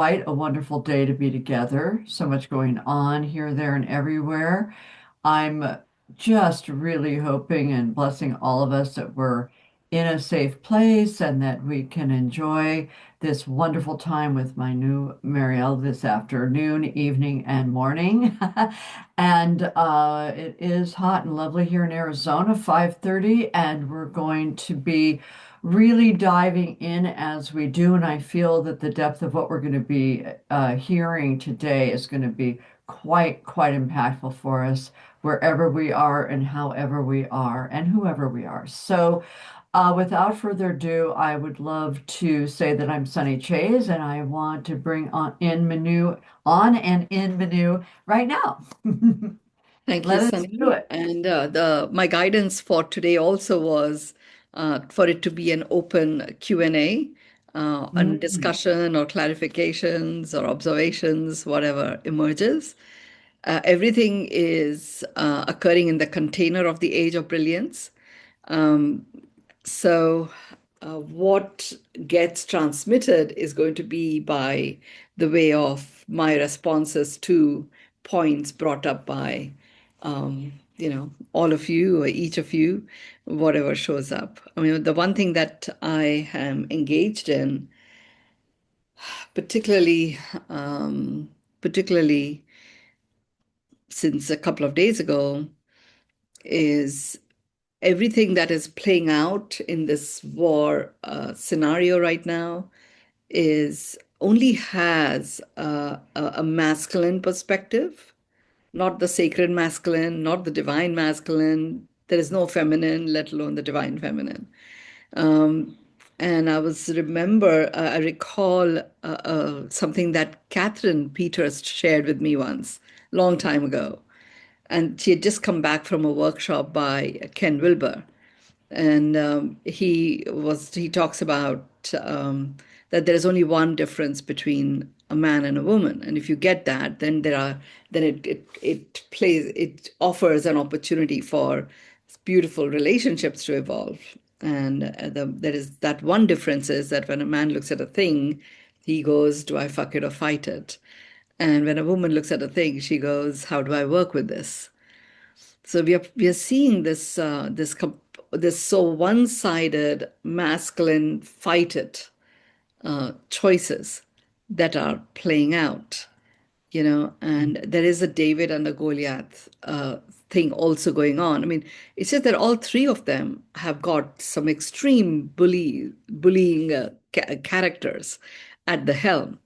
quite a wonderful day to be together. So much going on here, there, and everywhere. I'm just really hoping and blessing all of us that we're in a safe place and that we can enjoy this wonderful time with my new Marielle this afternoon, evening, and morning. And it is hot and lovely here in Arizona, 5:30, and we're going to be really diving in as we do. And I feel that the depth of what we're going to be hearing today is going to be quite impactful for us wherever we are and however we are and whoever we are. So, without further ado, I would love to say that I'm Sunny Chase and I want to bring on in Mynoo right now. Thank you, Let us do Sunny. it. And the my guidance for today also was for it to be an open Q&A, and Mm. discussion or clarifications or observations, whatever emerges. Everything is occurring in the container of the age of brilliance. Um, so, what gets transmitted is going to be by the way of my responses to points brought up by, all of you or each of you, whatever shows up. I mean, the one thing that I am engaged in, particularly, particularly since a couple of days ago, is everything that is playing out in this war scenario right now is only has a masculine perspective, not the sacred masculine, not the divine masculine. There is no feminine, let alone the divine feminine. Um, and I recall something that Catherine Peters shared with me once, long time ago. And she had just come back from a workshop by Ken Wilber, and he talks about that there is only one difference between a man and a woman, and if you get that, then it offers an opportunity for beautiful relationships to evolve. And there is that one difference is that when a man looks at a thing, he goes, "Do I fuck it or fight it?" And when a woman looks at a thing, she goes, "How do I work with this?" So we are seeing this so one-sided masculine fight it choices that are playing out, and there is a David and a Goliath thing also going on. I mean, it's just that all three of them have got some extreme bullying characters at the helm,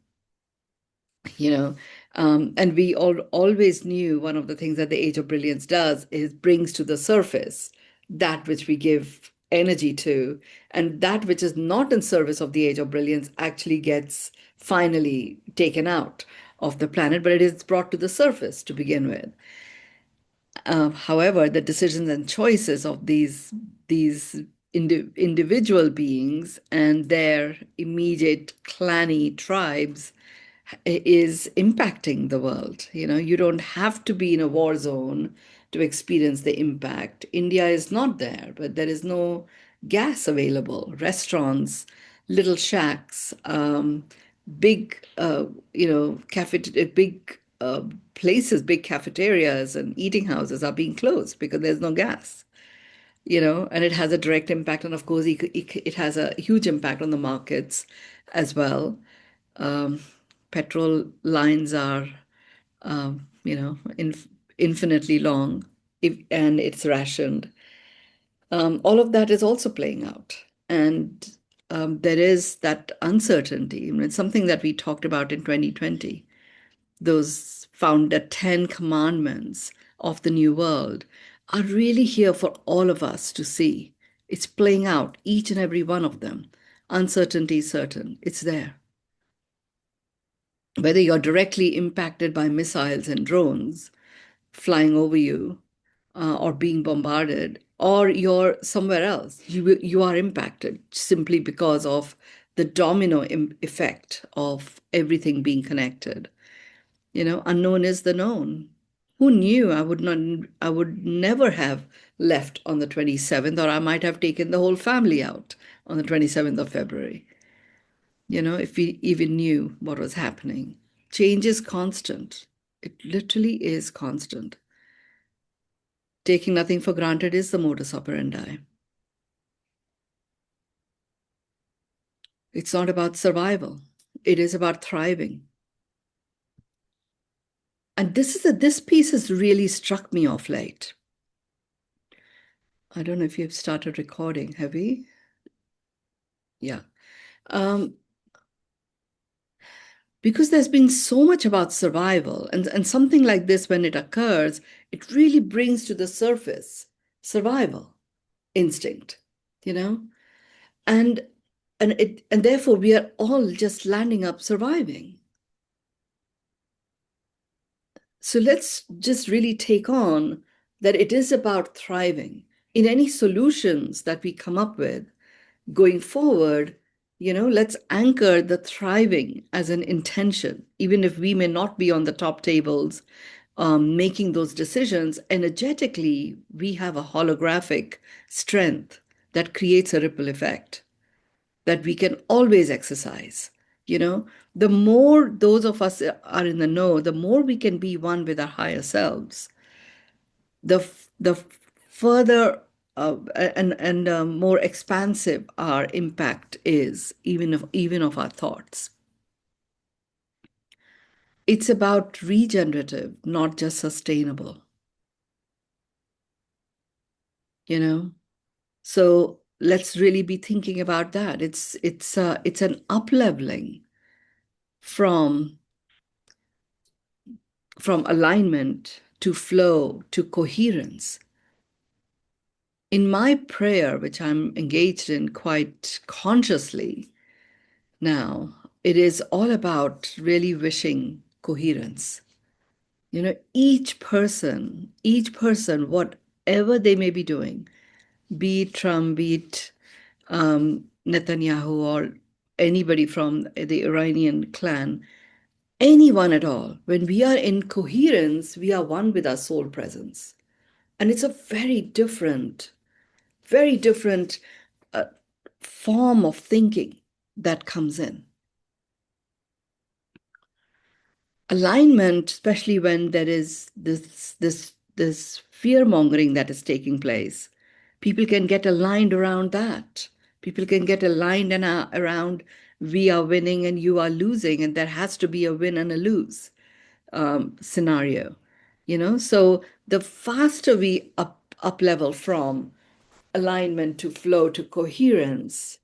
you know and we always knew one of the things that the age of brilliance does is brings to the surface that which we give energy to, and that which is not in service of the age of brilliance actually gets finally taken out of the planet, but it is brought to the surface to begin with. However, the decisions and choices of these individual beings and their immediate clanny tribes is impacting the world. You don't have to be in a war zone to experience the impact. India is not there, but there is no gas available. Restaurants, little shacks, big, big places, big cafeterias and eating houses are being closed because there's no gas. And it has a direct impact. And of course, it has a huge impact on the markets as well. um, Petrol lines are, infinitely long, and it's rationed. All of that is also playing out. And there is that uncertainty. I mean, it's something that we talked about in 2020. Those found the 10 commandments of the new world are really here for all of us to see. It's playing out, each and every one of them. Uncertainty is certain, it's there. Whether you're directly impacted by missiles and drones flying over you, or being bombarded, or you're somewhere else, you are impacted simply because of the domino effect of everything being connected. Unknown is the known. Who knew I would never have left on the 27th, or I might have taken the whole family out on the 27th of February. if we even knew what was happening. Change is constant. It literally is constant. Taking nothing for granted is the modus operandi. It's not about survival. It is about thriving. And this piece has really struck me off late. I don't know if you've started recording, have we? Yeah. Um, because there's been so much about survival, and something like this, when it occurs, it really brings to the surface survival instinct, you know? And and therefore we are all just landing up surviving. So let's just really take on that it is about thriving. In any solutions that we come up with going forward, let's anchor the thriving as an intention, even if we may not be on the top tables making those decisions. Energetically, we have a holographic strength that creates a ripple effect that we can always exercise. You know, the more those of us are in the know, the more we can be one with our higher selves, the further and more expansive our impact is, even of our thoughts. It's about regenerative, not just sustainable. You know, so let's really be thinking about that. It's an upleveling from alignment to flow to coherence. In my prayer, which I'm engaged in quite consciously now, it is all about really wishing coherence. Each person, whatever they may be doing, be it Trump, be it Netanyahu, or anybody from the Iranian clan, anyone at all, when we are in coherence, we are one with our soul presence. And it's a very different uh, form of thinking that comes in. Alignment, especially when there is this fear mongering that is taking place, people can get aligned around that. People can get aligned around we are winning and you are losing, and there has to be a win and a lose scenario. So the faster we up level from alignment to flow to coherence,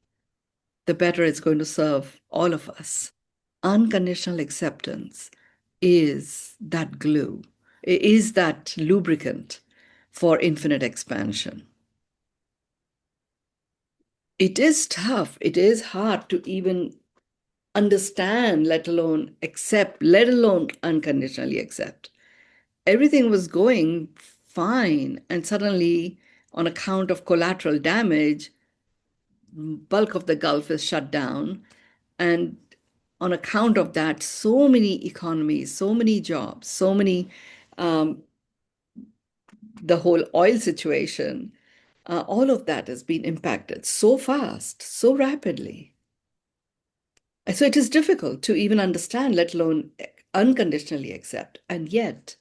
the better it's going to serve all of us. Unconditional acceptance is that glue, it is that lubricant for infinite expansion. It is tough, it is hard to even understand, let alone accept, let alone unconditionally accept. Everything was going fine, and suddenly, on account of collateral damage, bulk of the Gulf is shut down. And on account of that, so many economies, so many jobs, so many, um, the whole oil situation, all of that has been impacted so fast, so rapidly. So it is difficult to even understand, let alone unconditionally accept. And yet,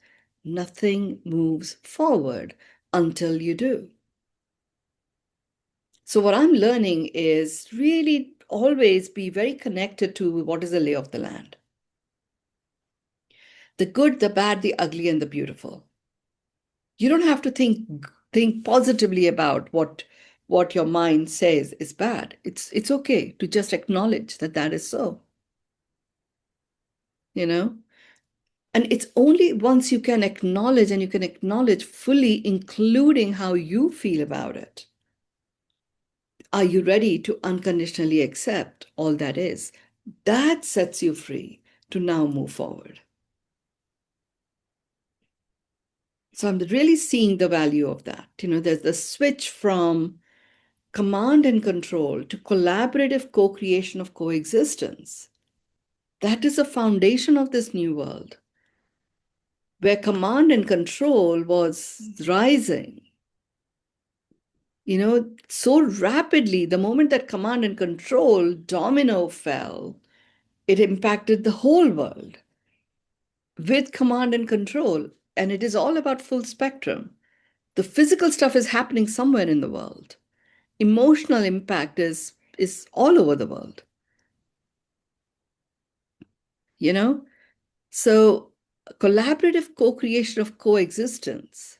nothing moves forward until you do. So, what I'm learning is really always be very connected to what is the lay of the land: the good, the bad, the ugly, and the beautiful. You don't have to think positively about what your mind says is bad. It's okay to just acknowledge that that is so, you know? And it's only once you can acknowledge, and you can acknowledge fully, including how you feel about it. Are you ready to unconditionally accept all that is? That sets you free to now move forward. So I'm really seeing the value of that. There's the switch from command and control to collaborative co creation of coexistence. That is the foundation of this new world, where command and control was rising. so rapidly. The moment that command and control domino fell, it impacted the whole world with command and control. And it is all about full spectrum. The physical stuff is happening somewhere in the world. Emotional impact is all over the world, you know? So collaborative co-creation of coexistence,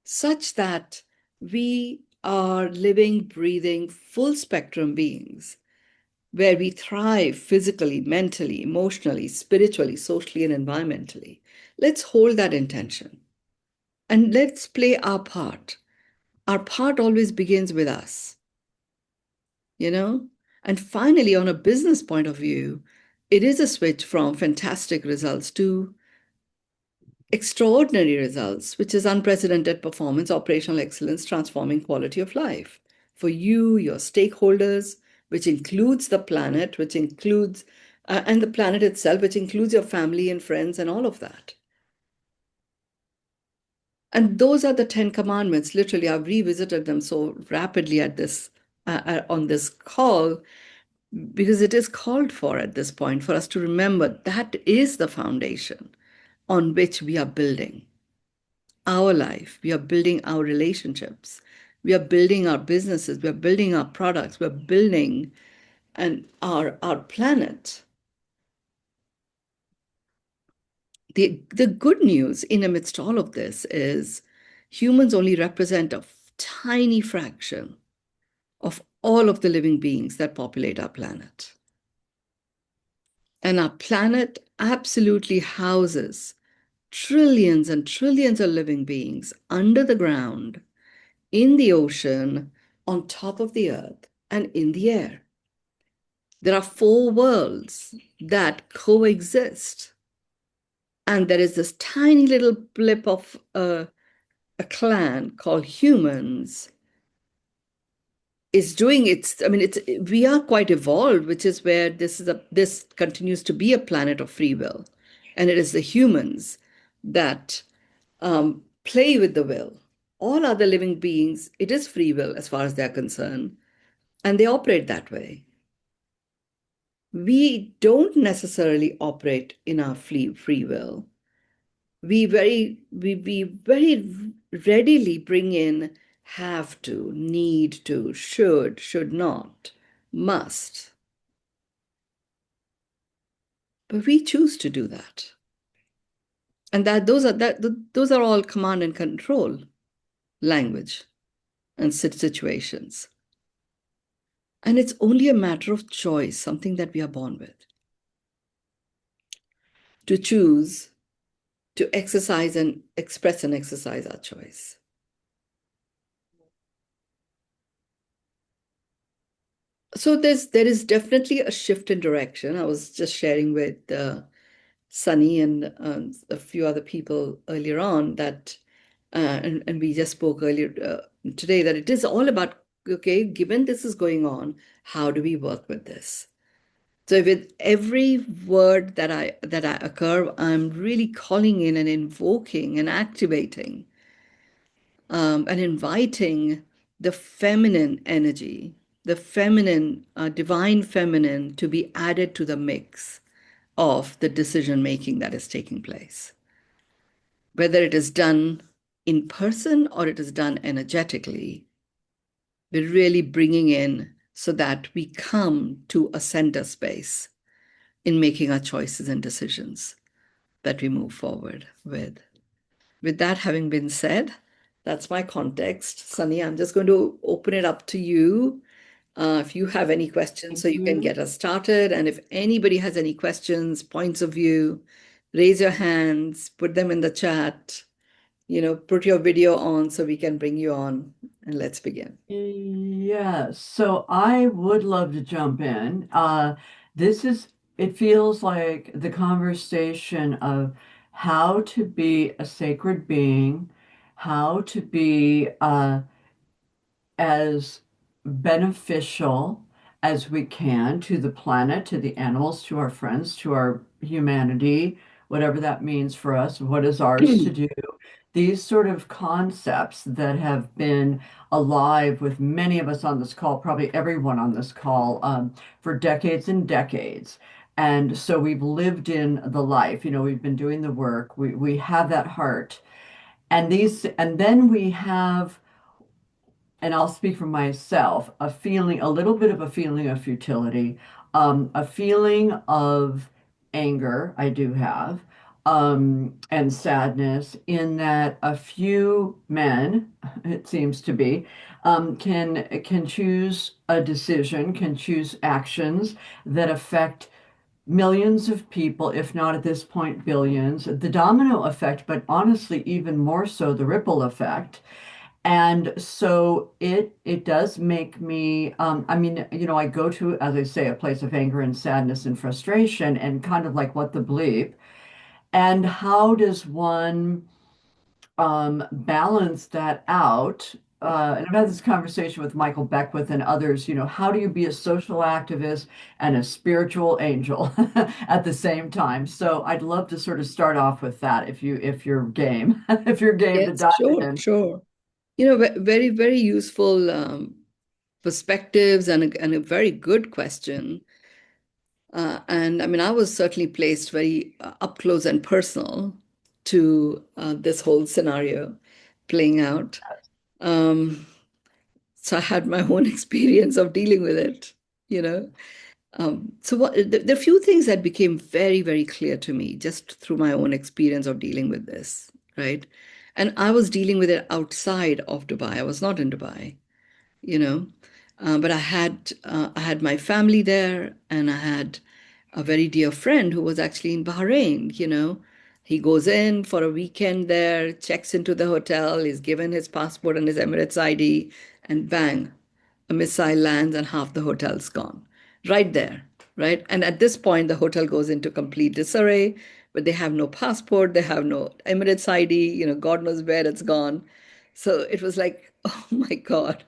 such that we are living, breathing, full spectrum beings where we thrive physically, mentally, emotionally, spiritually, socially, and environmentally. Let's hold that intention and let's play our part. Our part always begins with us, you know? And finally, on a business point of view, it is a switch from fantastic results to extraordinary results, which is unprecedented performance, operational excellence, transforming quality of life for you, your stakeholders, which includes the planet, which includes, and the planet itself, which includes your family and friends and all of that. And those are the 10 commandments. Literally, I've revisited them so rapidly at this on this call because it is called for at this point for us to remember that is the foundation on which we are building our life, we are building our relationships, we are building our businesses, we are building our products, we're building and our planet. The good news in amidst all of this is humans only represent a tiny fraction of all of the living beings that populate our planet. And our planet absolutely houses trillions and trillions of living beings under the ground, in the ocean, on top of the earth, and in the air. There are four worlds that coexist. And there is this tiny little blip of a clan called humans is doing its, I mean, we are quite evolved, which is where this continues to be a planet of free will. And it is the humans that play with the will. All other living beings, it is free will as far as they're concerned, and they operate that way. We don't necessarily operate in our free will. We very readily bring in have to, need to, should not, must. But we choose to do that. And those are all command and control language and situations. And it's only a matter of choice, something that we are born with. To choose to exercise and express and exercise our choice. So there is definitely a shift in direction. I was just sharing with Sunny and a few other people earlier on that, and we just spoke earlier today that it is all about, okay, given this is going on, how do we work with this? So with every word that I occur, I'm really calling in and invoking and activating and inviting the feminine energy, the feminine, divine feminine to be added to the mix of the decision making that is taking place. Whether it is done in person or it is done energetically, we're really bringing in so that we come to a center space in making our choices and decisions that we move forward with. With that having been said, that's my context. Sunny, I'm just going to open it up to you. If you have any questions, Thank so you can you. get us started. And if anybody has any questions, points of view, raise your hands, put them in the chat, put your video on so we can bring you on. And let's begin. Yes, so I would love to jump in. This is, it feels like the conversation of how to be a sacred being, how to be as beneficial as we can to the planet, to the animals, to our friends, to our humanity, whatever that means for us, what is ours to do. these sort of concepts that have been alive with many of us on this call, probably everyone on this call, for decades and decades. And so we've lived in the life, we've been doing the work, we have that heart. And then we have, and I'll speak for myself, a little bit of a feeling of futility, a feeling of anger, I do have, and sadness in that a few men, it seems to be, can choose a decision, can choose actions that affect millions of people, if not at this point billions, the domino effect, but honestly, even more so, the ripple effect. And so it does make me, I mean, I go to, as I say, a place of anger and sadness and frustration and kind of like, what the bleep? And how does one balance that out? And I've had this conversation with Michael Beckwith and others, how do you be a social activist and a spiritual angel at the same time? So I'd love to sort of start off with that if you're game, if you're game to Yes, dive sure, in. sure. Very, very useful perspectives and a very good question. And I mean, I was certainly placed very up close and personal to this whole scenario playing out. Um, so I had my own experience of dealing with it, you know. There are few things that became very, very clear to me just through my own experience of dealing with this, right? And I was dealing with it outside of Dubai. I was not in Dubai, you know. But I had my family there, and I had a very dear friend who was actually in Bahrain, you know. He goes in for a weekend there, checks into the hotel, is given his passport and his Emirates ID, and bang, a missile lands and half the hotel's gone. Right there, right? And at this point, the hotel goes into complete disarray, but they have no passport, they have no Emirates ID, God knows where it's gone. So it was like, oh my God.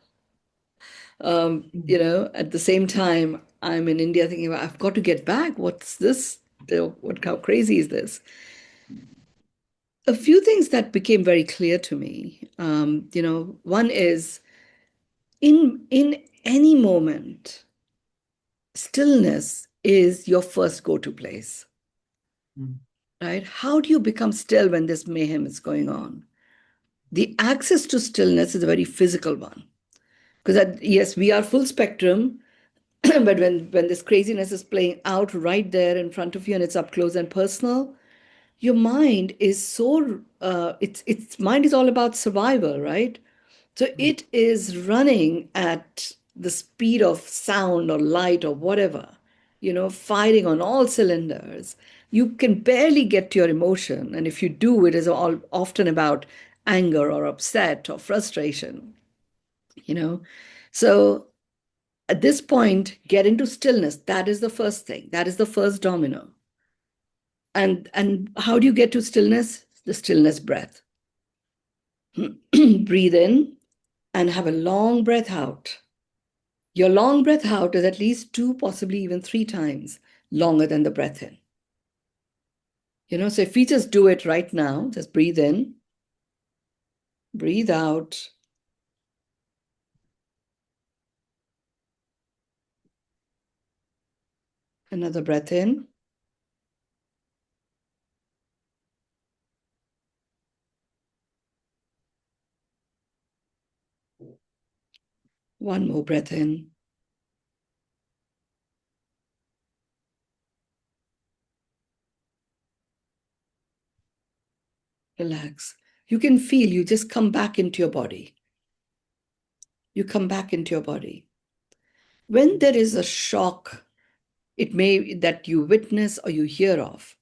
At the same time, I'm in India thinking, well, I've got to get back. What's this? How crazy is this? A few things that became very clear to me. One is in any moment, stillness is your first go-to place, Mm. right? How do you become still when this mayhem is going on? The access to stillness is a very physical one. Because yes, we are full spectrum, but when this craziness is playing out right there in front of you and it's up close and personal, your mind is so its mind is all about survival, right? So it is running at the speed of sound or light or whatever, firing on all cylinders. You can barely get to your emotion, and if you do, it is all often about anger or upset or frustration, you know. So at this point, get into stillness. That is the first thing. That is the first domino. And how do you get to stillness? The stillness breath. Breathe in and have a long breath out. Your long breath out is at least two, possibly even three times longer than the breath in. So if we just do it right now, just breathe in, breathe out, another breath in, one more breath in, relax. You can feel you just come back into your body. You come back into your body. When there is a shock, it may that you witness or you hear of.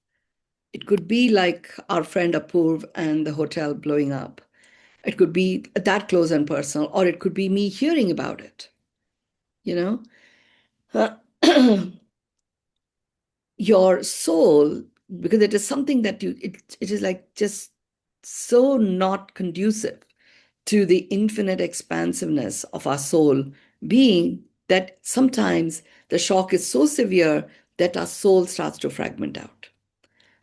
It could be like our friend Apurv and the hotel blowing up. It could be that close and personal, or it could be me hearing about it. You know, your soul, because it is something that it is like just so not conducive to the infinite expansiveness of our soul being that sometimes the shock is so severe that our soul starts to fragment out.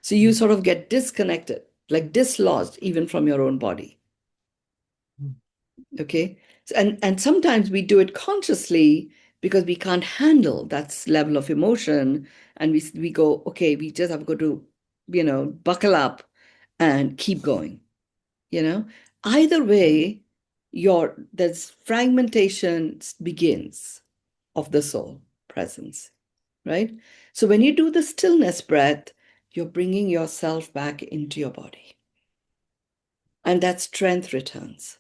So you sort of get disconnected. like dislodged even from your own body. Okay. And sometimes we do it consciously because we can't handle that level of emotion. And we go, okay, we just have to, buckle up and keep going. You know, either way, there's fragmentation begins of the soul presence, right? So when you do the stillness breath, you're bringing yourself back into your body, and that strength returns.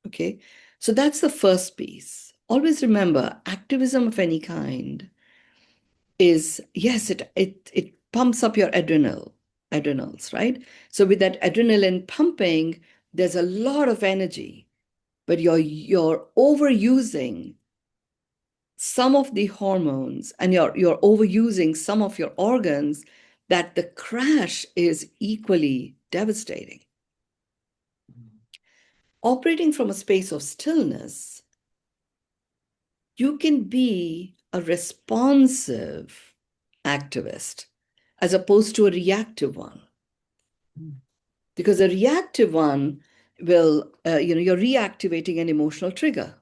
Okay, so that's the first piece. Always remember, activism of any kind is, yes, it pumps up your adrenals, right? So with that adrenaline pumping, there's a lot of energy, but you're overusing some of the hormones, and you're overusing some of your organs, that the crash is equally devastating. Operating from a space of stillness, you can be a responsive activist as opposed to a reactive one. Because a reactive one will, you're reactivating an emotional trigger.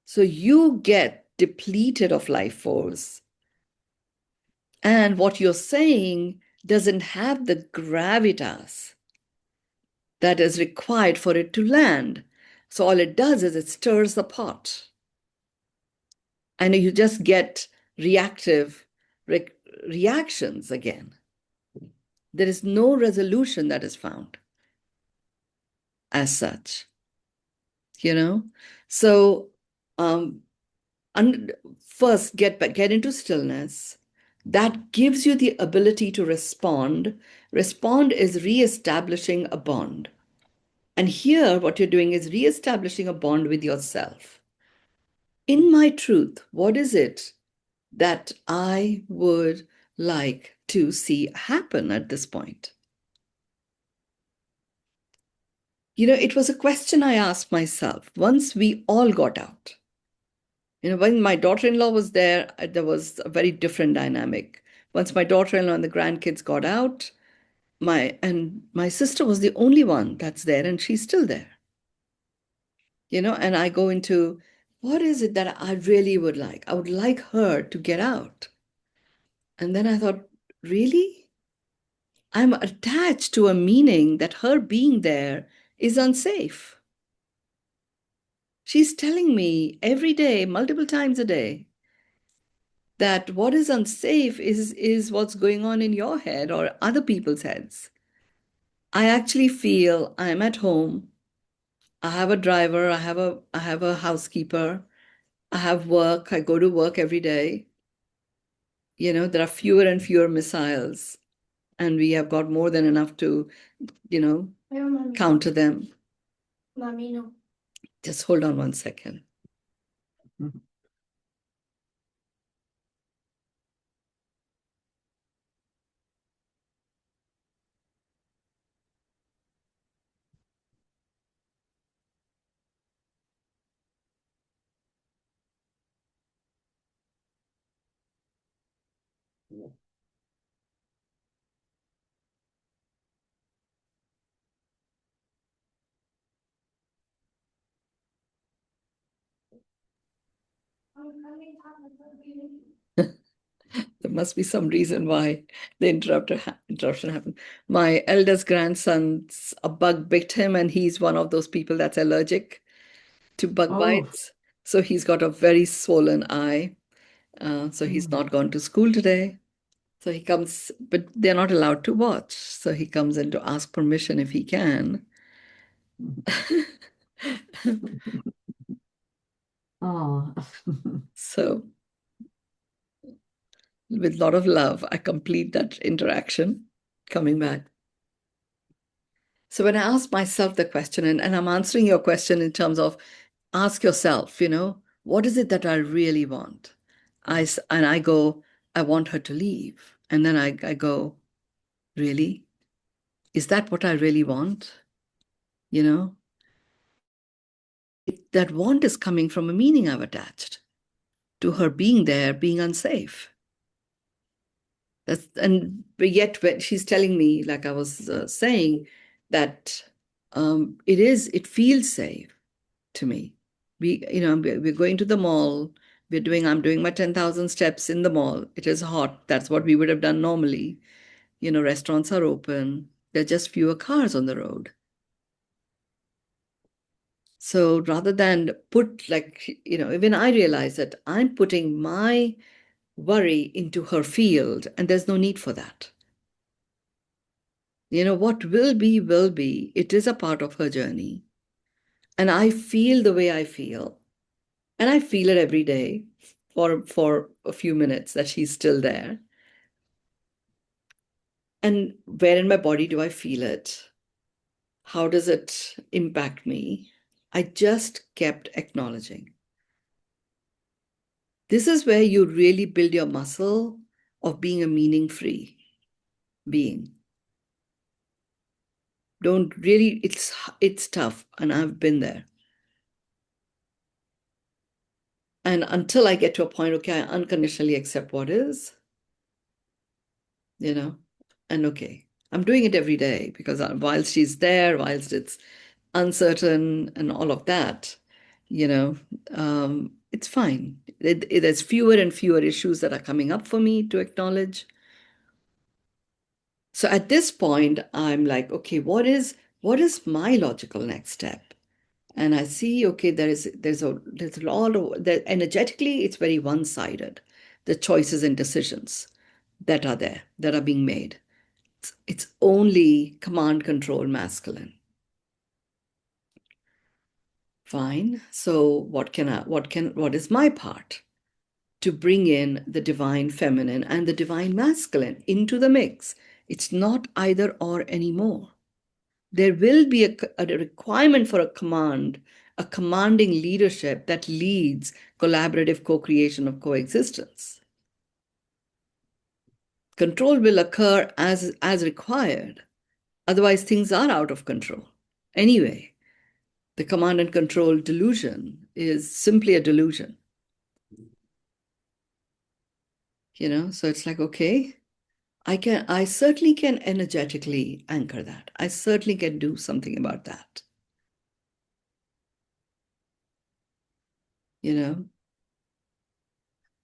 So you get depleted of life force. And what you're saying doesn't have the gravitas that is required for it to land. So all it does is it stirs the pot. And you just get reactive re reactions again. There is no resolution that is found as such, you know? So um, first get into stillness. That gives you the ability to respond. Respond is reestablishing a bond. And here, what you're doing is reestablishing a bond with yourself. In my truth, what is it that I would like to see happen at this point? It was a question I asked myself once we all got out. When my daughter-in-law was there was a very different dynamic. Once my daughter-in-law and the grandkids got out, my sister was the only one that's there, and she's still there. And I go into, what is it that I really would like? I would like her to get out. And then I thought, really? I'm attached to a meaning that her being there is unsafe. She's telling me every day, multiple times a day, that what is unsafe is what's going on in your head or other people's heads. I actually feel I'm at home. I have a driver, I have a housekeeper, I have work, I go to work every day. There are fewer and fewer missiles, and we have got more than enough to, counter them. Just hold on one second. There must be some reason why the interruption happened. My eldest grandson's a bug bit him, and he's one of those people that's allergic to bug Oh, bites. So he's got a very swollen eye. So he's mm, not gone to school today. So he comes, but they're not allowed to watch. So he comes in to ask permission if he can. oh. So with a lot of love, I complete that interaction coming back. So when I ask myself the question, and I'm answering your question in terms of ask yourself, what is it that I really want? And I go, I want her to leave. And then I go, really? Is that what I really want? You know, that want is coming from a meaning I've attached to her being there, being unsafe. But yet when she's telling me, like I was saying, that it feels safe to me. We're going to the mall. I'm doing my 10,000 steps in the mall. It is hot. That's what we would have done normally. Restaurants are open. There are just fewer cars on the road. So rather than put even I realize that I'm putting my worry into her field, and there's no need for that. What will be, will be. It is a part of her journey. And I feel the way I feel. And I feel it every day for a few minutes that she's still there. And where in my body do I feel it? How does it impact me? I just kept acknowledging. This is where you really build your muscle of being a meaning-free being. Don't really, it's tough, and I've been there. And until I get to a point, okay, I unconditionally accept what is, you know, and okay, I'm doing it every day because whilst she's there, whilst it's uncertain and all of that, it's fine. There's fewer and fewer issues that are coming up for me to acknowledge. So at this point, I'm like, okay, what is my logical next step? And I see, okay, there's a lot of that energetically, it's very one-sided, the choices and decisions that are there, that are being made. It's only command control masculine. Fine. So what is my part to bring in the divine feminine and the divine masculine into the mix? It's not either or anymore. There will be a requirement for a commanding leadership that leads collaborative co-creation of coexistence. Control will occur as required. Otherwise, things are out of control. Anyway, the command and control delusion is simply a delusion. So it's like, okay, I certainly can energetically anchor that. I certainly can do something about that. You know,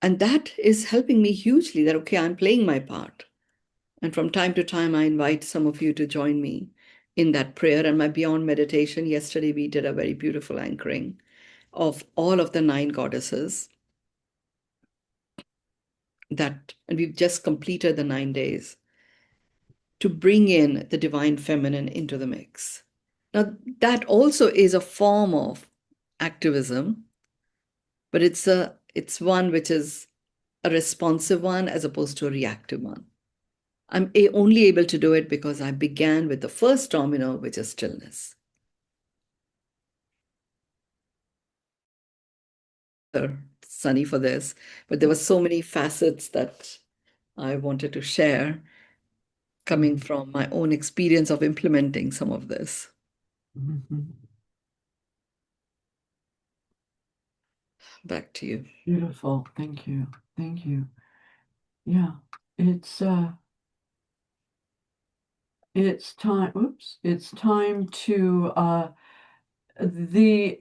and that is helping me hugely that, okay, I'm playing my part. And from time to time, I invite some of you to join me in that prayer and my beyond meditation. Yesterday, we did a very beautiful anchoring of all of the 9 goddesses and we've just completed the 9 days to bring in the divine feminine into the mix. Now, that also is a form of activism, but it's one which is a responsive one as opposed to a reactive one. I'm only able to do it because I began with the first domino, which is stillness. Sunny for this, but there were so many facets that I wanted to share coming from my own experience of implementing some of this. Mhm. Back to you. Beautiful. Thank you. Thank you. Yeah. It's it's time. Oops. It's time to the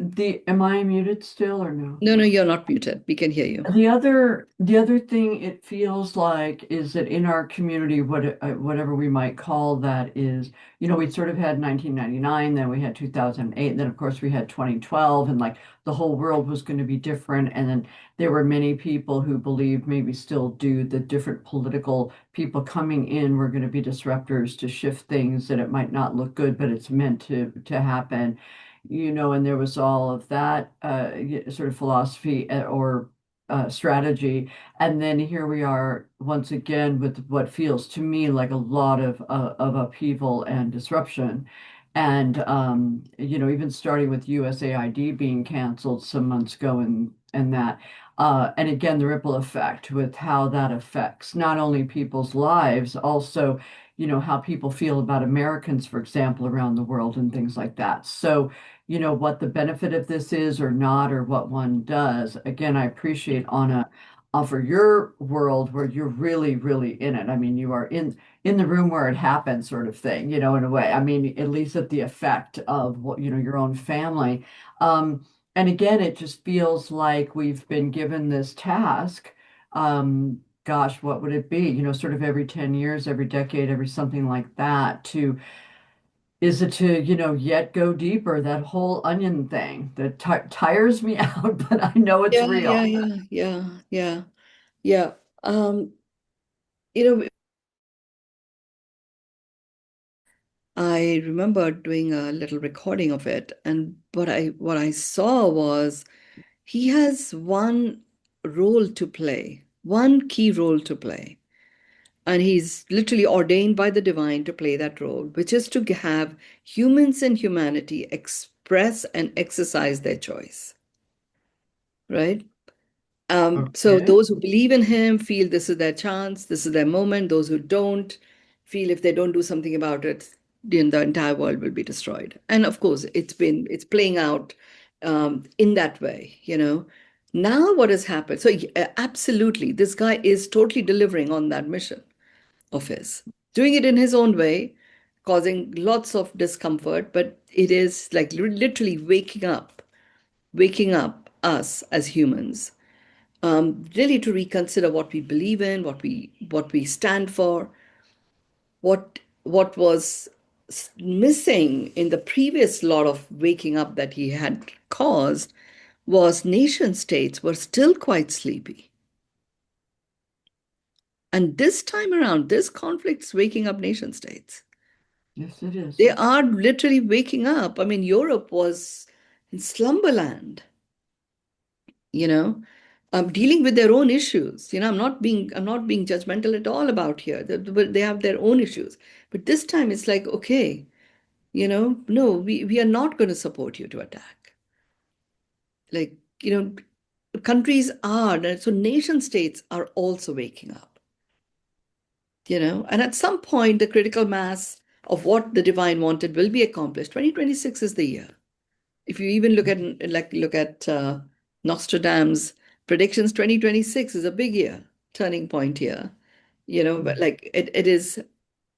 am I muted still or no? No, no, you're not muted. We can hear you. The other thing it feels like is that in our community, whatever we might call that is, we sort of had 1999, then we had 2008, and then of course we had 2012, and like the whole world was going to be different. And then there were many people who believed, maybe still do, that different political people coming in were going to be disruptors to shift things, that it might not look good, but it's meant to happen. And there was all of that sort of philosophy or strategy. And then here we are once again with what feels to me like a lot of upheaval and disruption. And even starting with USAID being canceled some months ago, and that. And again, the ripple effect with how that affects not only people's lives, also, how people feel about Americans, for example, around the world and things like that. So, what the benefit of this is or not, or what one does. Again, I appreciate offer your world where you're really, really in it. I mean, you are in the room where it happened, sort of thing, in a way. I mean, at least at the effect of what, your own family. And again, it just feels like we've been given this task. Gosh, what would it be? Sort of every 10 years, every decade, every something like that to is it to, yet go deeper, that whole onion thing that ti tires me out, but I know it's Yeah, yeah, real. yeah, yeah, yeah, yeah. Um, you know, I remember doing a little recording of it, and what I saw was he has one role to play, one key role to play. And he's literally ordained by the divine to play that role, which is to have humans and humanity express and exercise their choice, right? So Okay. those who believe in him feel this is their chance, this is their moment. Those who don't feel if they don't do something about it, then the entire world will be destroyed. And of course, it's playing out in that way, you know. Now what has happened? So absolutely, this guy is totally delivering on that mission of his, doing it in his own way, causing lots of discomfort, but it is like literally waking up us as humans, really to reconsider what we believe in, what we stand for, what was missing in the previous lot of waking up that he had caused was nation states were still quite sleepy. And this time around, this conflict's waking up nation states. Yes, it is. They are literally waking up. I mean, Europe was in slumberland, you know, dealing with their own issues. I'm not being judgmental at all about here. They have their own issues. But this time it's like, okay, no, we are not going to support you to attack. Like, countries are, so nation states are also waking up, and at some point the critical mass of what the divine wanted will be accomplished. 2026 is the year. If you even look at Nostradamus predictions, 2026 is a big year, turning point year. But like it is,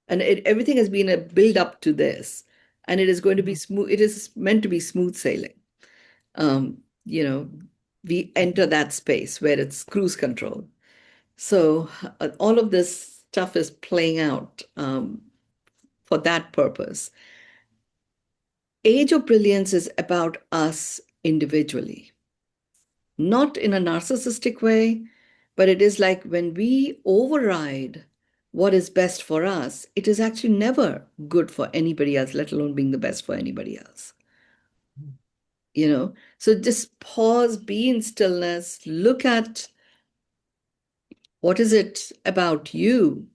and everything has been a build up to this, and it is going to be Mhm. smooth. It is meant to be smooth sailing. Um, you know, we enter that space where it's cruise control. So all of this stuff is playing out for that purpose. Age of Brilliance is about us individually, not in a narcissistic way, but it is like when we override what is best for us, it is actually never good for anybody else, let alone being the best for anybody else. So just pause, be in stillness, look at what is it about you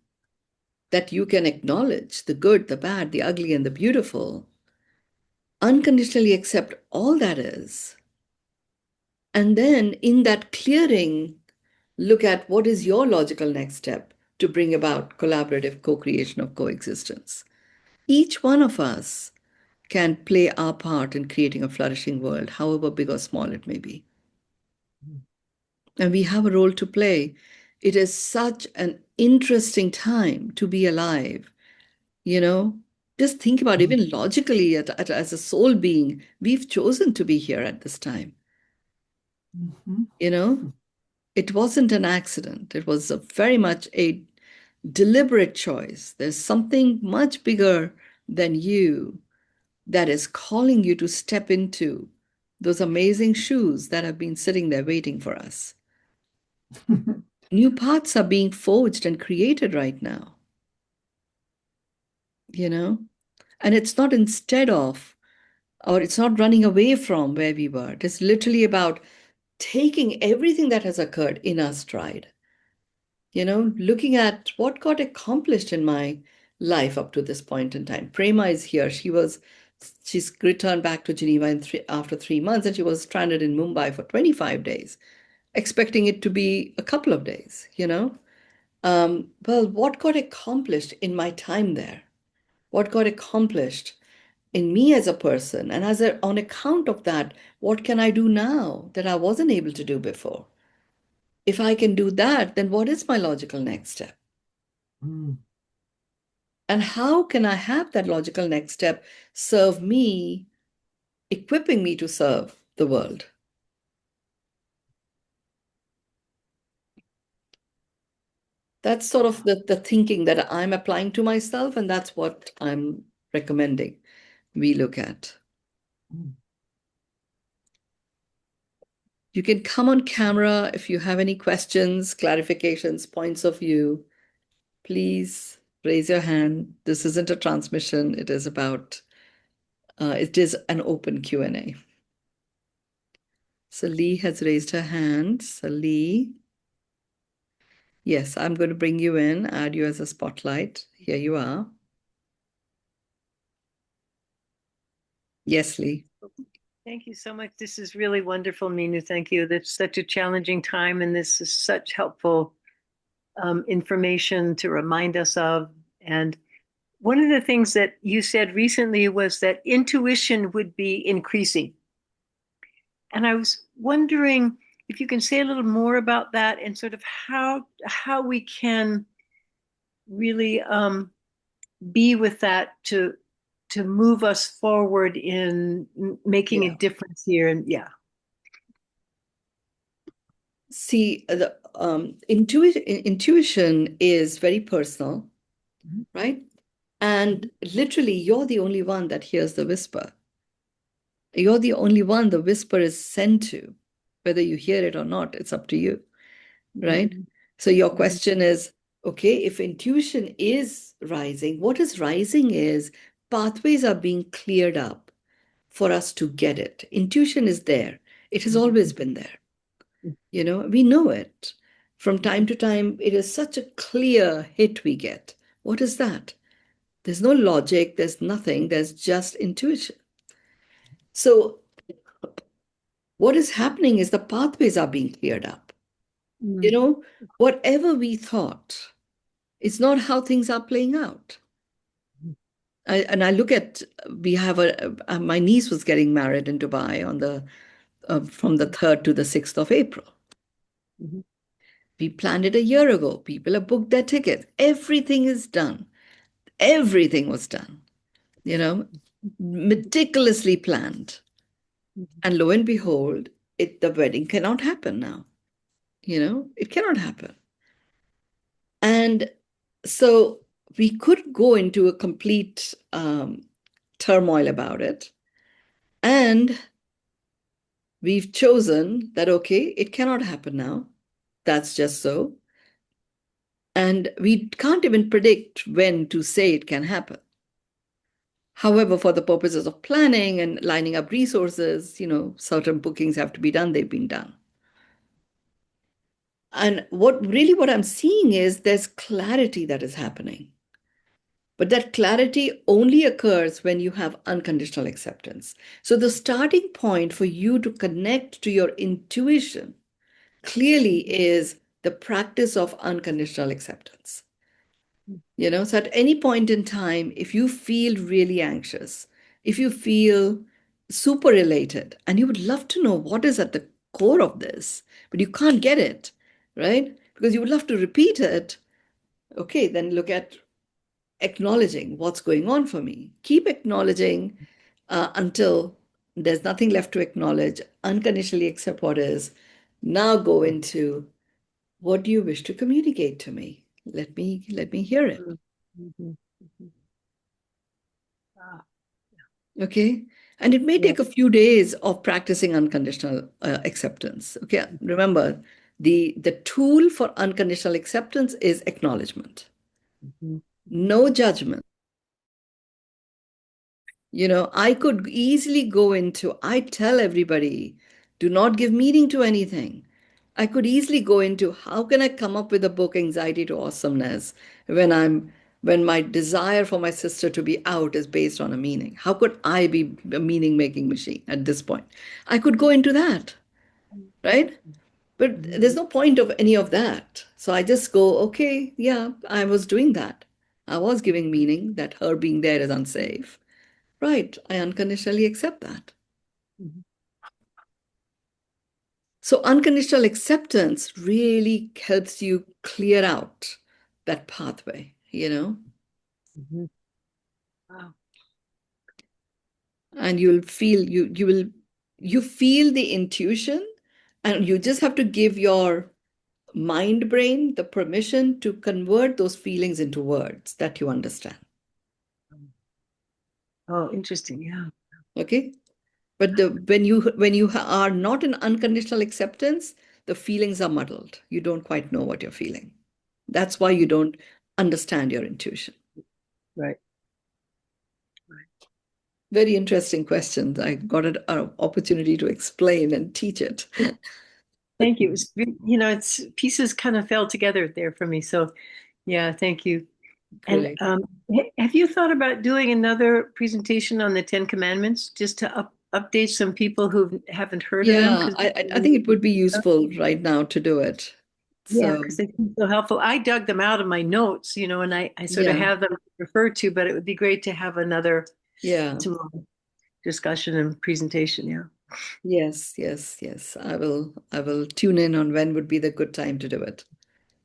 that you can acknowledge the good, the bad, the ugly, and the beautiful, unconditionally accept all that is. And then in that clearing, look at what is your logical next step to bring about collaborative co-creation of coexistence. Each one of us can play our part in creating a flourishing world, however big or small it may be. And we have a role to play. It is such an interesting time to be alive, you know. Just think about even logically, as a soul being, we've chosen to be here at this time, Mhm. you know. It wasn't an accident. It was very much a deliberate choice. There's something much bigger than you that is calling you to step into those amazing shoes that have been sitting there waiting for us. New paths are being forged and created right now, you know? And it's not instead of, or it's not running away from where we were. It's literally about taking everything that has occurred in our stride, looking at what got accomplished in my life up to this point in time. Prema is here. She's returned back to Geneva after 3 months, and she was stranded in Mumbai for 25 days, expecting it to be a couple of days, well, what got accomplished in my time there? What got accomplished in me as a person? And on account of that, what can I do now that I wasn't able to do before? If I can do that, then what is my logical next step? Mm. And how can I have that logical next step serve me, equipping me to serve the world? That's sort of the thinking that I'm applying to myself, and that's what I'm recommending we look at. Mm. You can come on camera if you have any questions, clarifications, points of view. Please raise your hand. This isn't a transmission. It is an open Q&A. So Lee has raised her hand. So Lee, yes, I'm going to bring you in, add you as a spotlight. Here you are. Yes, Lee. Thank you so much. This is really wonderful, Mynoo. Thank you. That's such a challenging time, and this is such helpful information to remind us of. And one of the things that you said recently was that intuition would be increasing. And I was wondering if you can say a little more about that and sort of how we can really be with that to move us forward in making a Yeah. difference here. And yeah. See, the intuition is very personal, Mhm. right? And literally, you're the only one that hears the whisper. You're the only one the whisper is sent to. Whether you hear it or not, it's up to you, right? Mhm. So your Mhm. question is, okay, if intuition is rising, what is rising is pathways are being cleared up for us to get it. Intuition is there. It has Mhm. always been there. We know it. From time Mhm. to time, it is such a clear hit we get. What is that? There's no logic, there's nothing, there's just intuition. So, what is happening is the pathways are being cleared up. You Mhm. know, whatever we thought, it's not how things are playing out. And I look at, we have my niece was getting married in Dubai from the 3rd to the 6th of April. Mhm. We planned it a year ago. People have booked their tickets. Everything is done. Everything was done, you know, meticulously planned. Mhm. And lo and behold, the wedding cannot happen now. It cannot happen. And so we could go into a complete turmoil about it. And we've chosen that, okay, it cannot happen now. That's just so. And we can't even predict when to say it can happen. However, for the purposes of planning and lining up resources, certain bookings have to be done, they've been done. And what I'm seeing is there's clarity that is happening. But that clarity only occurs when you have unconditional acceptance. So the starting point for you to connect to your intuition clearly is the practice of unconditional acceptance. So at any point in time, if you feel really anxious, if you feel super elated, and you would love to know what is at the core of this, but you can't get it, right? Because you would love to repeat it, okay, then look at acknowledging what's going on for me. Keep acknowledging until there's nothing left to acknowledge, unconditionally accept what is. Now go into what do you wish to communicate to me? Let me hear it. Mhm. Mhm. Mhm. Ah, Okay. And it may yeah. take a few days of practicing unconditional acceptance. Okay. Remember, the tool for unconditional acceptance is acknowledgement, Mhm. no judgment. I could easily go into, I tell everybody, do not give meaning to anything. I could easily go into how can I come up with a book, Anxiety to Awesomeness, when my desire for my sister to be out is based on a meaning. How could I be a meaning making machine at this point? I could go into that, right? But there's Mhm. no point of any of that. So I just go, okay, yeah, I was doing that. I was giving meaning that her being there is unsafe. Right. I unconditionally accept that. Mhm. So unconditional acceptance really helps you clear out that pathway, Mhm. Wow. and you'll feel you feel the intuition, and you just have to give your mind brain the permission to convert those feelings into words that you understand. Oh, interesting. Yeah. Okay? But when you are not in unconditional acceptance, the feelings are muddled. You don't quite know what you're feeling. That's why you don't understand your intuition. Right. Right. Very interesting questions. I got an opportunity to explain and teach it. Thank you. It's pieces kind of fell together there for me. So, yeah, thank you. And Great. have you thought about doing another presentation on the Ten Commandments just to update some people who haven't heard of them? Yeah, Because I think it would be useful right now to do it. yeah, So, because they seem so helpful. I dug them out of my notes, and I sort of yeah, have them to refer to, but it would be great to have another yeah. tomorrow discussion and presentation. Yeah. Yes, yes, yes. I will tune in on when would be the good time to do it.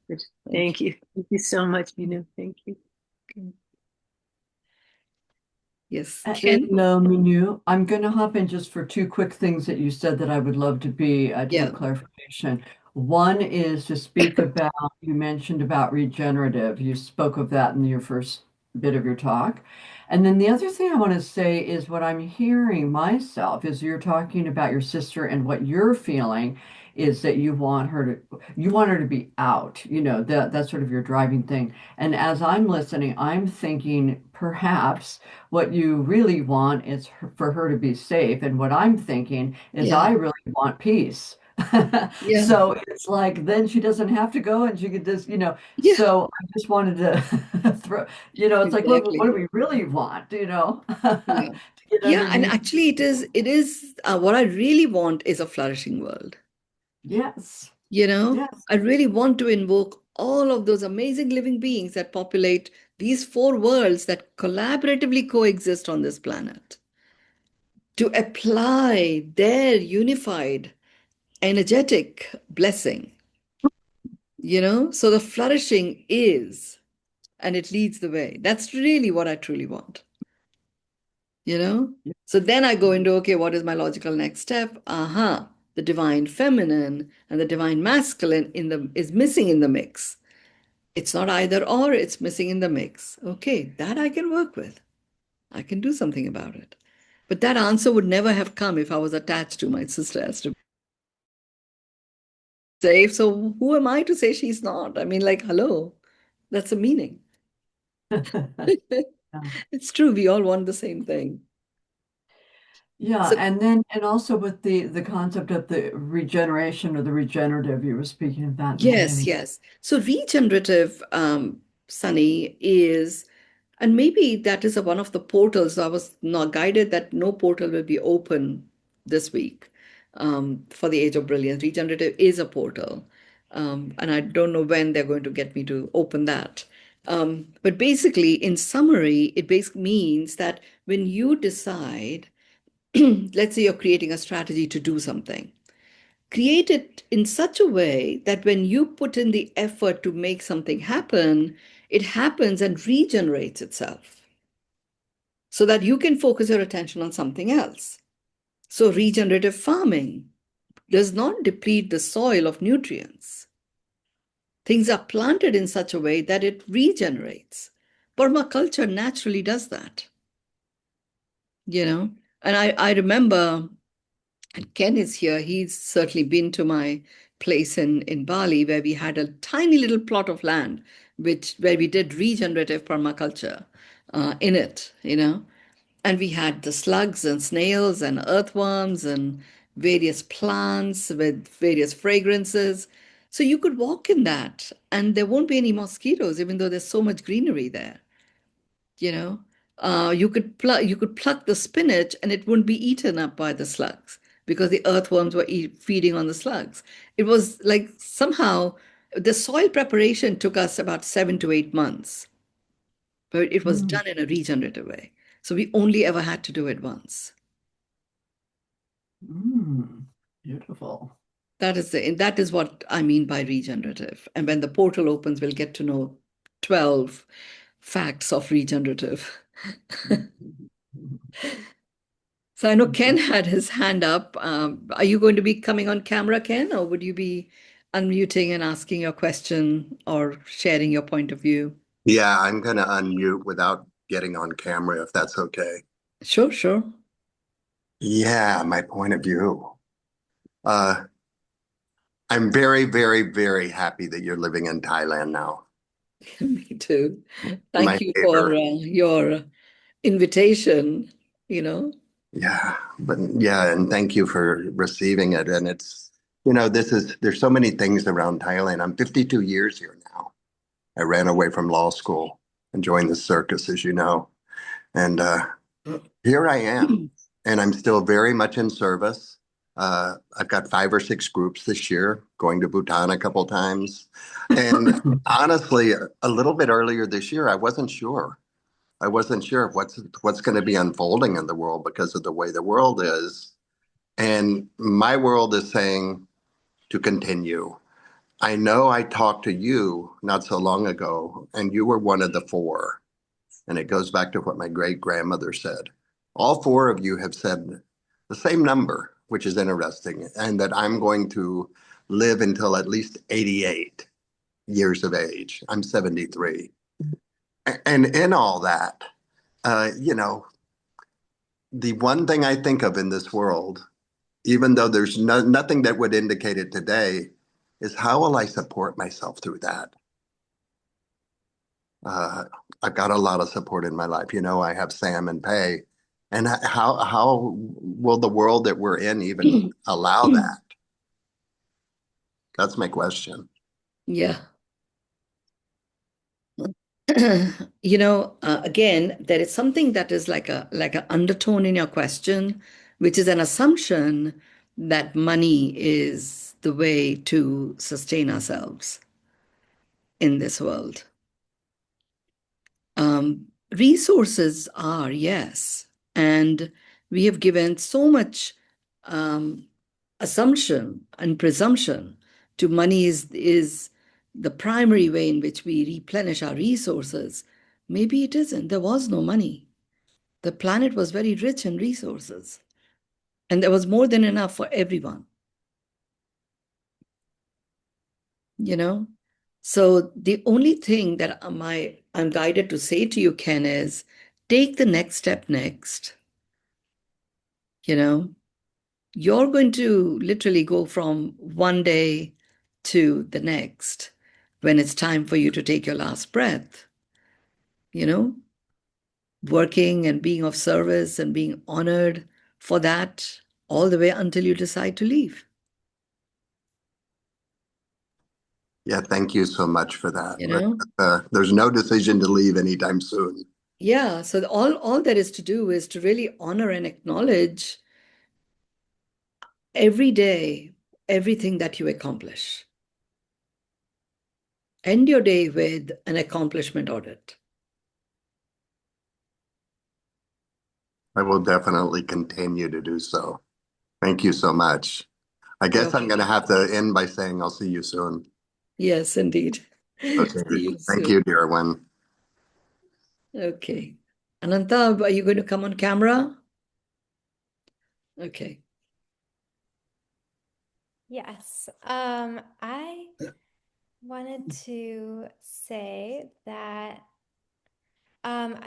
Good. Thank Thank you. Thank you so much, Mynoo. Thank you. you. Yes, And Ken? Minu, I'm going to hop in just for two quick things that you said that I would love to Yeah, have clarification. One is to speak about, you mentioned about regenerative. You spoke of that in your first bit of your talk. And then the other thing I want to say is what I'm hearing myself is you're talking about your sister and what you're feeling is that you want her to be out, that's sort of your driving thing. And as I'm listening, I'm thinking perhaps what you really want is for her to be safe. And what I'm thinking is yeah, I really want peace. yeah, So it's like then she doesn't have to go and she could just, yeah, so I just wanted to throw, it's like what do exactly. we really want, to Yeah. get Yeah, and underneath. actually it is what I really want is a flourishing world. Yes. You know, Yes. I really want to invoke all of those amazing living beings that populate these four worlds that collaboratively coexist on this planet to apply their unified, energetic blessing, so the flourishing is, and it leads the way. That's really what I truly want, you know? So then I go into, okay, what is my logical next step? Aha, the divine feminine and the divine masculine is missing in the mix. It's not either or, it's missing in the mix. Okay, that I can work with. I can do something about it. But that answer would never have come if I was attached to my sister as to be safe. So who am I to say she's not? I mean, like, hello, that's a meaning. Yeah. It's true, we all want the same thing. Yeah, So and also with the concept of the regeneration or the regenerative, you were speaking of that in the yes, beginning. yes. So regenerative, Sunny, is, and maybe that is one of the portals. I was not guided that no portal will be open this week for the Age of Brilliance. Regenerative is a portal. And I don't know when they're going to get me to open that. But basically, in summary, it basically means that when you decide, let's say you're creating a strategy to do something, create it in such a way that when you put in the effort to make something happen, it happens and regenerates itself so that you can focus your attention on something else. So, regenerative farming does not deplete the soil of nutrients. Things are planted in such a way that it regenerates. Permaculture naturally does that, you know. And I remember, and Ken is here, he's certainly been to my place in Bali where we had a tiny little plot of land where we did regenerative permaculture in it. And we had the slugs and snails and earthworms and various plants with various fragrances. So you could walk in that and there won't be any mosquitoes, even though there's so much greenery there. You know, you could pluck the spinach and it wouldn't be eaten up by the slugs because the earthworms were feeding on the slugs. It was like somehow the soil preparation took us about 7 to 8 months, but it was Mm, done in a regenerative way. So we only ever had to do it once. mm, beautiful. That is what I mean by regenerative. And when the portal opens, we'll get to know 12 facts of regenerative. So I know Ken had his hand up. Are you going to be coming on camera, Ken, or would you be unmuting and asking your question or sharing your point of view? Yeah, I'm going to unmute without getting on camera if that's okay. Sure, sure. Yeah, my point of view. Uh, I'm very, very, very happy that you're living in Thailand now. Me too. My Thank you for neighbor. your invitation, you know. Yeah, but yeah, and thank you for receiving it. And there's so many things around Thailand. I'm 52 years here now. I ran away from law school and joined the circus, as you know. And here I am, and I'm still very much in service. I've got 5 or 6 groups this year, going to Bhutan a couple times. And honestly, a little bit earlier this year, I wasn't sure. I wasn't sure of what's going to be unfolding in the world because of the way the world is. And my world is saying to continue. I know I talked to you not so long ago, and you were one of the 4. And it goes back to what my great grandmother said. All 4 of you have said the same number, which is interesting, and that I'm going to live until at least 88 years of age. I'm 73. And in all that, uh, you know, the one thing I think of in this world, even though there's nothing that would indicate it today, is how will I support myself through that? Uh, I've got a lot of support in my life. I have Sam and Pay. And how will the world that we're in even allow that? That's my question. Yeah. Again, there is something that is like an undertone in your question, which is an assumption that money is the way to sustain ourselves in this world. Resources are, yes, and we have given so much um, assumption and presumption to money is the primary way in which we replenish our resources. Maybe it isn't. There was no money. The planet was very rich in resources, and there was more than enough for everyone, you know? So the only thing that I'm guided to say to you, Ken, is take the next step next. You know, you're going to literally go from one day to the next when it's time for you to take your last breath, you know, working and being of service and being honored for that all the way until you decide to leave, Yeah, thank you so much for that. you know? There's no decision to leave anytime soon. Yeah, so all there is to do is to really honor and acknowledge every day everything that you accomplish. End your day with an accomplishment audit. I will definitely continue to do so. Thank you so much. I guess I'm Okay. going to have to end by saying I'll see you soon. Yes, indeed. Okay. See you Thank soon. you, dear one. Okay. Ananta, are you going to come on camera? Okay. Yes. I wanted to say that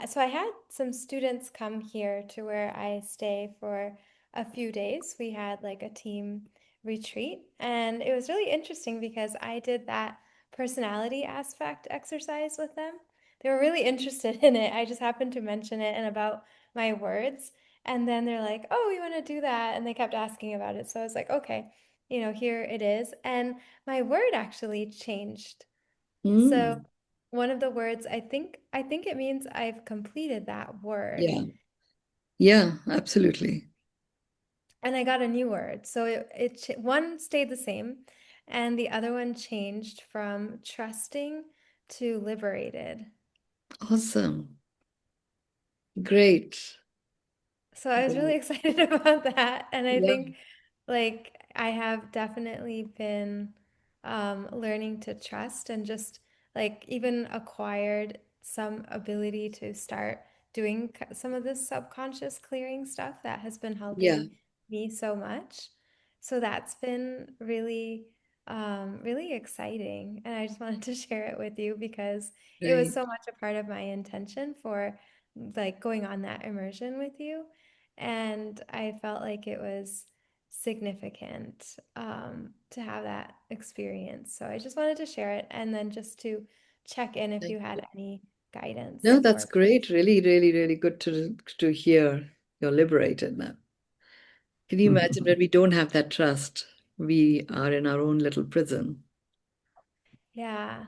so I had some students come here to where I stay for a few days. We had like a team retreat, and it was really interesting because I did that personality aspect exercise with them. They were really interested in it. I just happened to mention it and about my words, and then they're like, "Oh, we want to do that," and they kept asking about it. So I was like, "Okay, here it is." And my word actually changed. So Mm, one of the words, I think it means I've completed that word. yeah. Yeah, absolutely. And I got a new word. So one stayed the same and the other one changed from trusting to liberated. Awesome. Great. So I was really Great. excited about that. And I Yeah. think like I have definitely been learning to trust and just like even acquired some ability to start doing some of this subconscious clearing stuff that has been Yeah, helping me so much. So that's been really, really exciting. And I just wanted to share it with you because it was great. so much a part of my intention for like going on that immersion with you. And I felt like it was significant to have that experience. So I just wanted to share it and then just to check in if Thank you had you. any guidance No, that's for. great. Really, really, really good to hear you're liberated now. Can you imagine when we don't have that trust? We are in our own little prison. Yeah.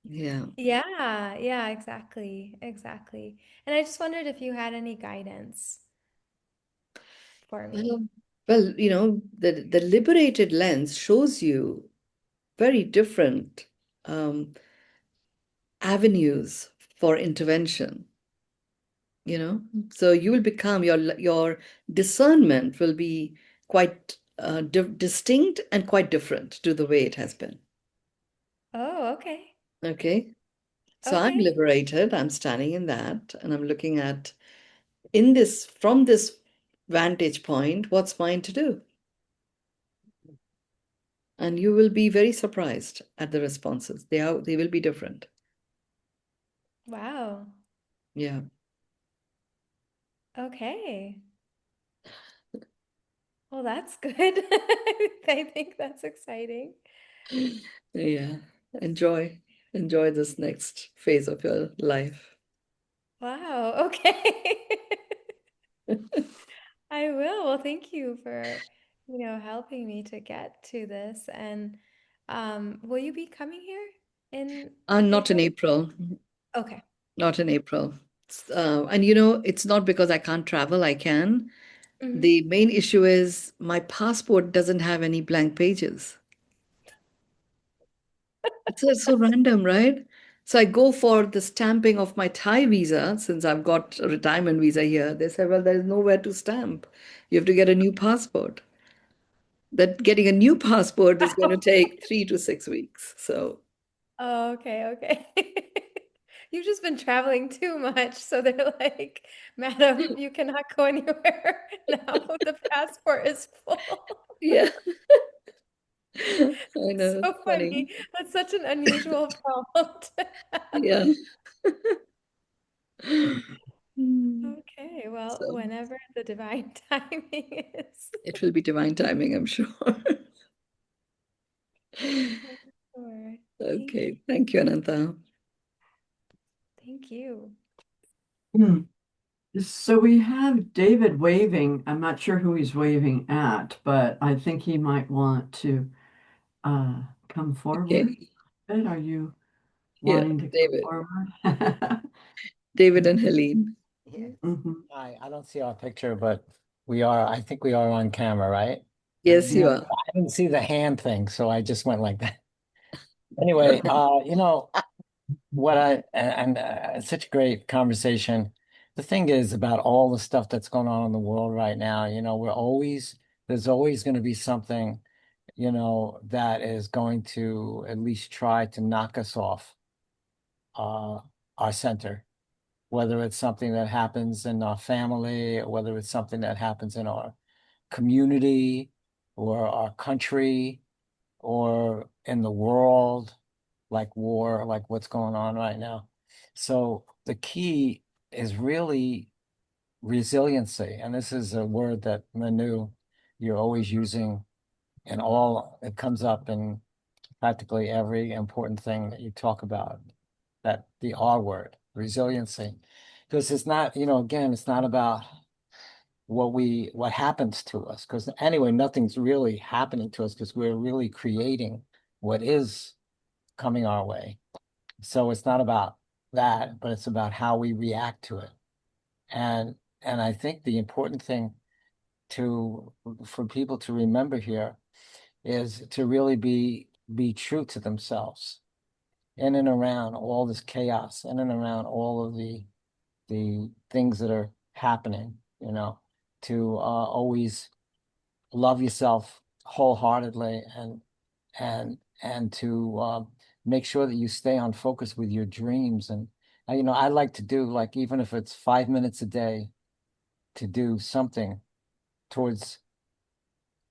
Yeah. Yeah, yeah, exactly. Exactly. And I just wondered if you had any guidance for me. Um, well, the liberated lens shows you very different um, avenues for intervention, you know. So you will become your discernment will be quite distinct and quite different to the way it has been. Oh, okay. Okay. So I'm Okay. liberated. I'm standing in that, and I'm looking at in this from this vantage point, what's mine to do? And you will be very surprised at the responses. They will be different. Wow. Yeah. Okay. Well, that's good. I think that's exciting. Yeah. Enjoy. Enjoy this next phase of your life. Wow. Okay. I will. Well, thank you for, helping me to get to this. And will you be coming here in Not in April? April. Okay. Not in April. And it's not because I can't travel, I can. Hmm. The main issue is my passport doesn't have any blank pages. It's so random, right? So I go for the stamping of my Thai visa since I've got a retirement visa here. They said, well, there is nowhere to stamp. You have to get a new passport. That getting a new passport is going to take 3 to 6 weeks. So, Oh, okay, okay. You've just been traveling too much, so they're like, "Madam, you cannot go anywhere now. The passport is full." yeah, I It's know. so It's funny. funny. That's such an unusual problem to have. Yeah. Hmm. Okay, well, So whenever the divine timing is. it will be divine timing, I'm sure. Sure. Thank you. Okay. Thank you, Ananta. Thank you. Hmm. So we have David waving. I'm not sure who he's waving at, but I think he might want to come forward. Okay. Ed, are you Yeah, wanting to come David. forward? David and Helene. Yes. Mhm. I don't see our picture, but I think we are on camera, right? Yes, you Yeah. are. I didn't see the hand thing, so I just went like that. Anyway, what I and it's such a great conversation. The thing is about all the stuff that's going on in the world right now, there's always going to be something, that is going to at least try to knock us off uh our center, whether it's something that happens in our family, or whether it's something that happens in our community or our country or in the world, like war, like what's going on right now. So the key is really resiliency. And this is a word that Manu, you're always using it comes up in practically every important thing that you talk about, that the R word, resiliency. Because it's not, again, it's not about what happens to us. Because anyway, nothing's really happening to us because we're really creating what is coming our way. So it's not about that, but it's about how we react to it. And and I think the important thing to for people to remember here is to really be true to themselves in and around all this chaos, in and around all of the things that are happening, to always love yourself wholeheartedly and to make sure that you stay on focus with your dreams. And I like to do, like, even if it's 5 minutes a day, to do something towards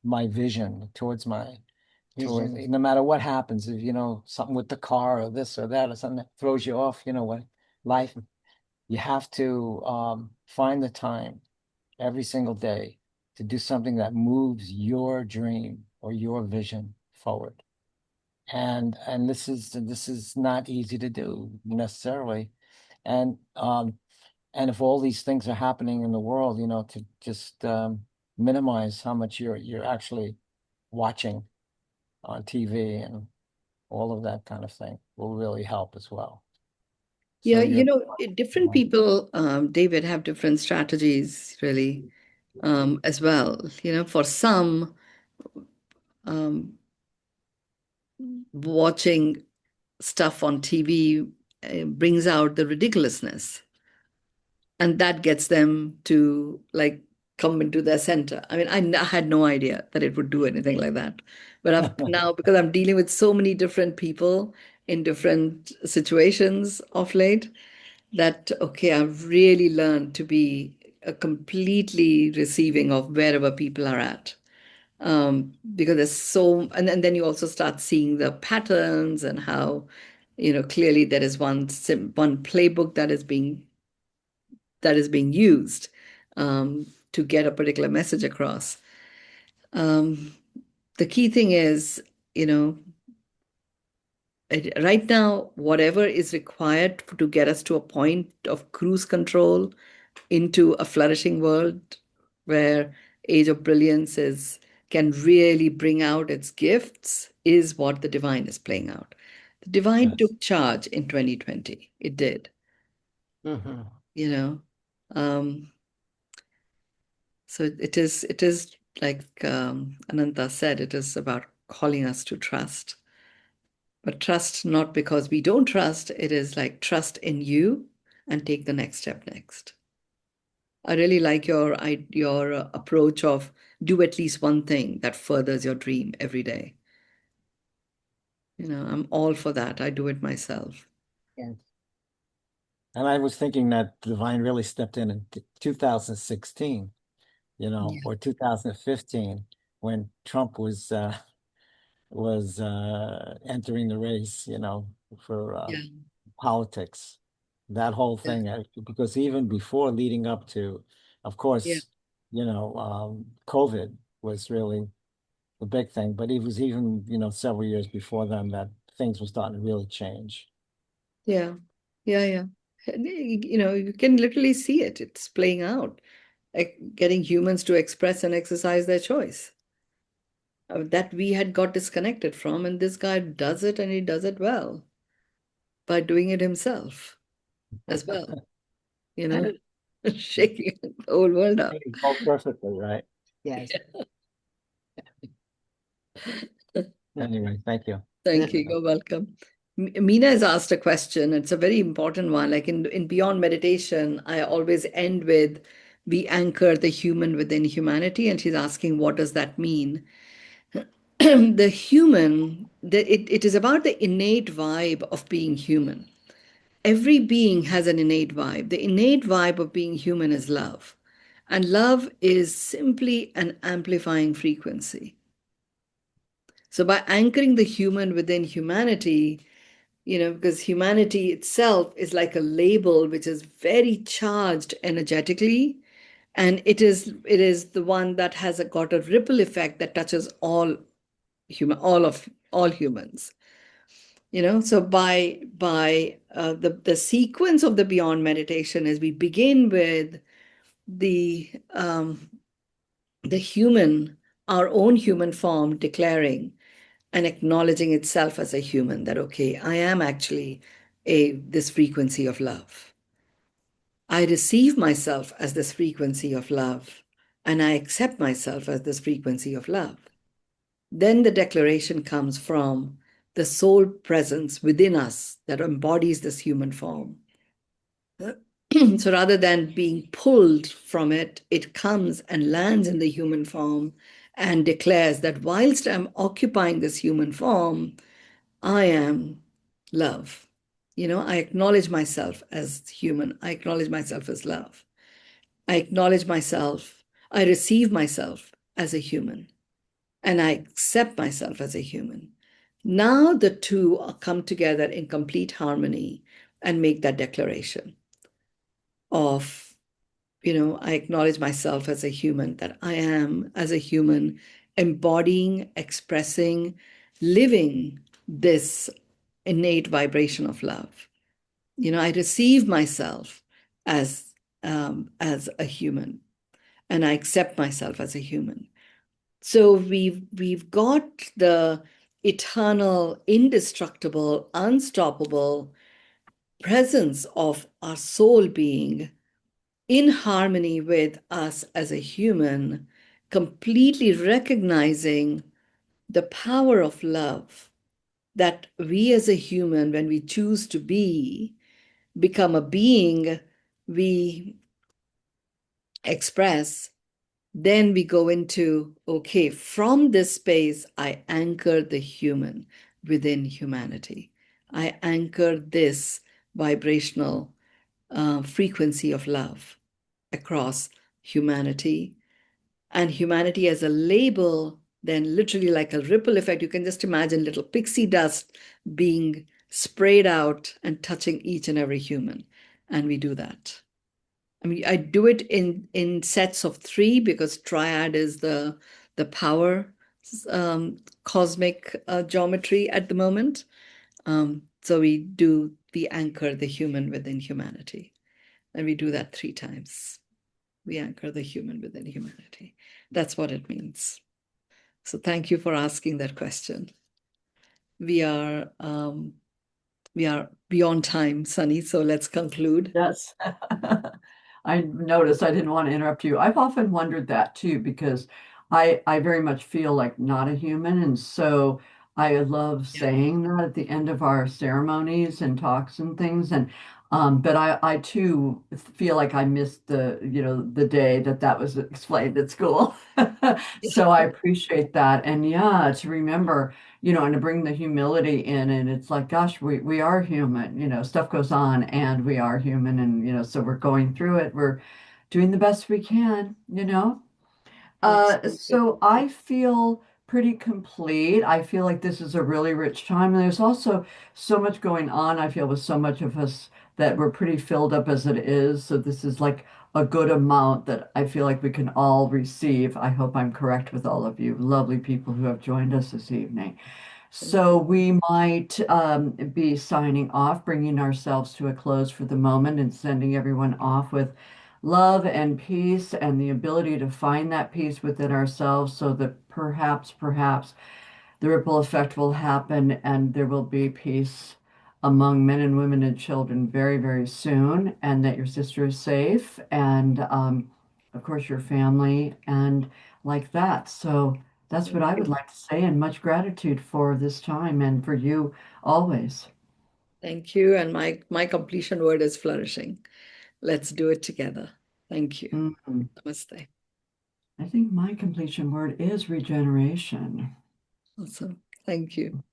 my vision, towards no matter what happens, if something with the car or this or that or something that throws you off, what life, you have to find the time every single day to do something that moves your dream or your vision forward. And this is not easy to do necessarily. And if all these things are happening in the world, to just minimize how much you're actually watching on TV and all of that kind of thing will really help as well. Yeah, So different people, David, have different strategies, really, as well. For some, um, watching stuff on TV brings out the ridiculousness, and that gets them to like come into their center. I mean, I had no idea that it would do anything like that, but I've now, because I'm dealing with so many different people in different situations of late, that okay, I've really learned to be a completely receiving of wherever people are at. Because there's and then you also start seeing the patterns and how, clearly there is one playbook that is being used to get a particular message across. The key thing is, right now, whatever is required to get us to a point of cruise control into a flourishing world where Age of Brilliance can really bring out its gifts is what the divine is playing out. The divine Yes. took charge in 2020. It did. Mhm. So it is like Ananta said, it is about calling us to trust. But trust not because we don't trust, it is like trust in you and take the next step next. I really like your approach of do at least one thing that furthers your dream every day. I'm all for that. I do it myself. Yes. And I was thinking that Divine really stepped in 2016, Yeah. or 2015, when Trump was entering the race, for Yeah. politics. That whole Yeah. thing, because even before, leading up to, of Yeah. course, COVID was really the big thing, but it was even, several years before then that things were starting to really change. Yeah. Yeah. Yeah. You can literally see it. It's playing out, like getting humans to express and exercise their choice that we had got disconnected from. And this guy does it, and he does it well by doing it himself as well, you know, shaking the whole world up. Both perfectly, right? Yes. Anyway, thank you. Thank you. You're welcome. Meena has asked a question. It's a very important one. Like in Beyond Meditation, I always end with, we anchor the human within humanity. And she's asking, what does that mean? The human, it is about the innate vibe of being human. Every being has an innate vibe. The innate vibe of being human is love. And love is simply an amplifying frequency. So by anchoring the human within humanity, because humanity itself is like a label which is very charged energetically, and it is the one that has got a ripple effect that touches all humans. So by the sequence of the Beyond Meditation is we begin with the the human, our own human form declaring and acknowledging itself as a human, that okay, I am actually this frequency of love. I receive myself as this frequency of love, and I accept myself as this frequency of love. Then the declaration comes from the soul presence within us that embodies this human form. So rather than being pulled from it, it comes and lands in the human form and declares that whilst I'm occupying this human form, I am love. I acknowledge myself as human. I acknowledge myself as love. I acknowledge myself. I receive myself as a human, and I accept myself as a human. Now the two come together in complete harmony and make that declaration of, I acknowledge myself as a human, that I am, as a human, embodying, expressing, living this innate vibration of love. I receive myself as a human, and I accept myself as a human. So we've got the eternal, indestructible, unstoppable presence of our soul being in harmony with us as a human, completely recognizing the power of love that we as a human, when we choose to become a being we express, then we go into, okay, from this space, I anchor the human within humanity. I anchor this vibrational frequency of love across humanity. And humanity as a label, then literally like a ripple effect, you can just imagine little pixie dust being sprayed out and touching each and every human. And we do that. I mean, I do it in sets of 3 because triad is the power cosmic geometry at the moment. So we anchor the human within humanity. And we do that 3 times. We anchor the human within humanity. That's what it means. So thank you for asking that question. We are beyond time, Sunny, so let's conclude. Yes. I noticed I didn't want to interrupt you. I've often wondered that too, because I very much feel like not a human. And so I love Yeah. saying that at the end of our ceremonies and talks and things. And but I too feel like I missed the day that was explained at school. So I appreciate that. And yeah, to remember, and to bring the humility in, and it's like, gosh, we are human, stuff goes on and we are human, and so we're going through it, we're doing the best we can. Absolutely. So I feel pretty complete. I feel like this is a really rich time, and there's also so much going on. I feel with so much of us that we're pretty filled up as it is. So this is like a good amount that I feel like we can all receive. I hope I'm correct with all of you lovely people who have joined us this evening. Thank So you. we might be signing off, bringing ourselves to a close for the moment and sending everyone off with love and peace and the ability to find that peace within ourselves so that perhaps the ripple effect will happen and there will be peace among men and women and children very, very soon, and that your sister is safe and, of course, your family and like that. So that's what Thank I would you. like to say, and much gratitude for this time and for you always. Thank you. And my completion word is flourishing. Let's do it together. Thank you. Mhm. Namaste. I think my completion word is regeneration. Awesome. Thank you.